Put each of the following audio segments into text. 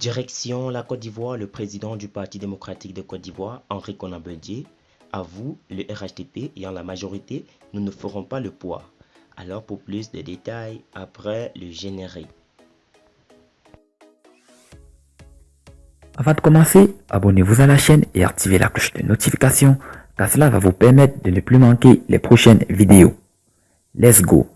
Direction la Côte d'Ivoire, le président du Parti démocratique de Côte d'Ivoire, Henri Konan Bédié, avoue le RHDP ayant la majorité, nous ne ferons pas le poids. Alors pour plus de détails, après le générique. Avant de commencer, abonnez-vous à la chaîne et activez la cloche de notification car cela va vous permettre de ne plus manquer les prochaines vidéos. Let's go!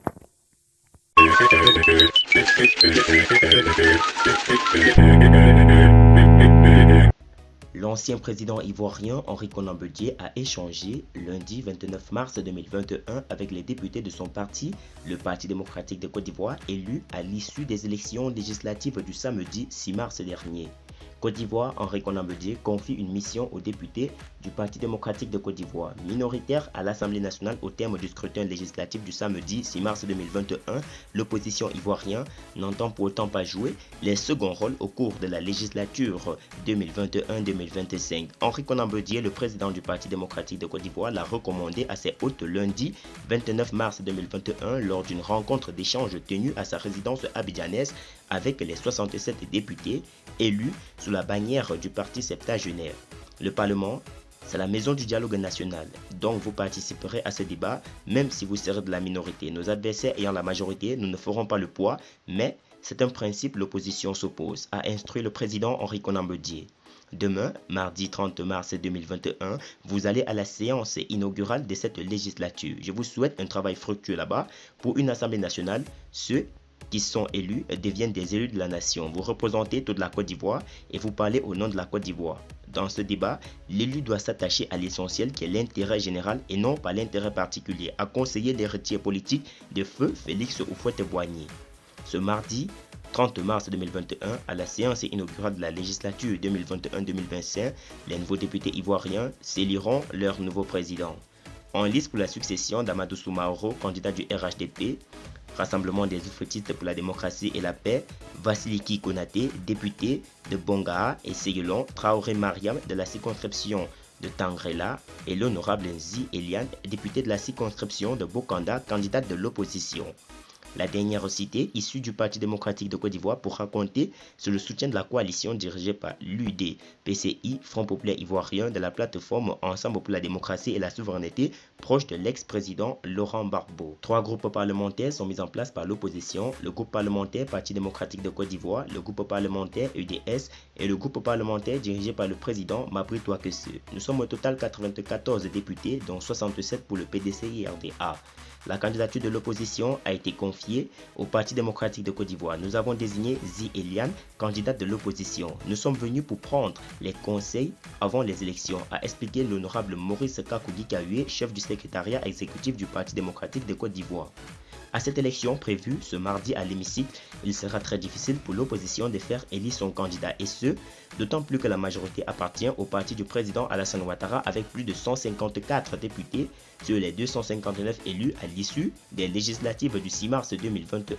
L'ancien président ivoirien Henri Konan Bédié a échangé lundi 29 mars 2021 avec les députés de son parti, le Parti démocratique de Côte d'Ivoire, élu à l'issue des élections législatives du samedi 6 mars dernier. Côte d'Ivoire, Henri Konan Bédié confie une mission aux députés du Parti démocratique de Côte d'Ivoire, minoritaire à l'Assemblée nationale au terme du scrutin législatif du samedi 6 mars 2021. L'opposition ivoirienne n'entend pour autant pas jouer les seconds rôles au cours de la législature 2021-2025. Henri Konan Bédié, le président du Parti démocratique de Côte d'Ivoire, l'a recommandé à ses hôtes lundi 29 mars 2021 lors d'une rencontre d'échange tenue à sa résidence abidjanaise avec les 67 députés élus sous la bannière du parti septagénaire. Le Parlement, c'est la maison du dialogue national, donc vous participerez à ce débat même si vous serez de la minorité. Nos adversaires ayant la majorité, nous ne ferons pas le poids, mais c'est un principe, l'opposition s'oppose, a instruit le président Henri Konan Bédié. Demain, mardi 30 mars 2021, vous allez à la séance inaugurale de cette législature. Je vous souhaite un travail fructueux là-bas pour une Assemblée nationale. Ceux qui sont élus deviennent des élus de la nation. Vous représentez toute la Côte d'Ivoire et vous parlez au nom de la Côte d'Ivoire. Dans ce débat, l'élu doit s'attacher à l'essentiel qui est l'intérêt général et non pas l'intérêt particulier, a conseillé l'héritier politique de feu Félix Houphouët-Boigny. Ce mardi 30 mars 2021, à la séance inaugurale de la législature 2021-2025, les nouveaux députés ivoiriens s'éliront leur nouveau président. En lice pour la succession d'Amadou Soumaoro, candidat du RHDP, Rassemblement des oufretistes pour la démocratie et la paix, Vassiliki Konaté, député de Bongaa et Séguelon, Traoré Mariam de la circonscription de Tangrela et l'honorable Nzi Eliane, député de la circonscription de Bokanda, candidate de l'opposition. La dernière citée, issue du Parti démocratique de Côte d'Ivoire, pourra compter sur le soutien de la coalition dirigée par l'UD, PCI, Front populaire ivoirien, de la plateforme Ensemble pour la démocratie et la souveraineté, proche de l'ex-président Laurent Gbagbo. 3 groupes parlementaires sont mis en place par l'opposition, le groupe parlementaire Parti démocratique de Côte d'Ivoire, le groupe parlementaire UDS et le groupe parlementaire dirigé par le président Mabry Touakese. Nous sommes au total 94 députés, dont 67 pour le PDCI-RDA. La candidature de l'opposition a été confiée au Parti démocratique de Côte d'Ivoire. Nous avons désigné Nzi Eliane, candidate de l'opposition. Nous sommes venus pour prendre les conseils avant les élections, a expliqué l'honorable Maurice Kakougi Kahué, chef du secrétariat exécutif du Parti démocratique de Côte d'Ivoire. À cette élection prévue ce mardi à l'hémicycle, il sera très difficile pour l'opposition de faire élire son candidat, et ce, d'autant plus que la majorité appartient au parti du président Alassane Ouattara avec plus de 154 députés sur les 259 élus à l'issue des législatives du 6 mars 2021.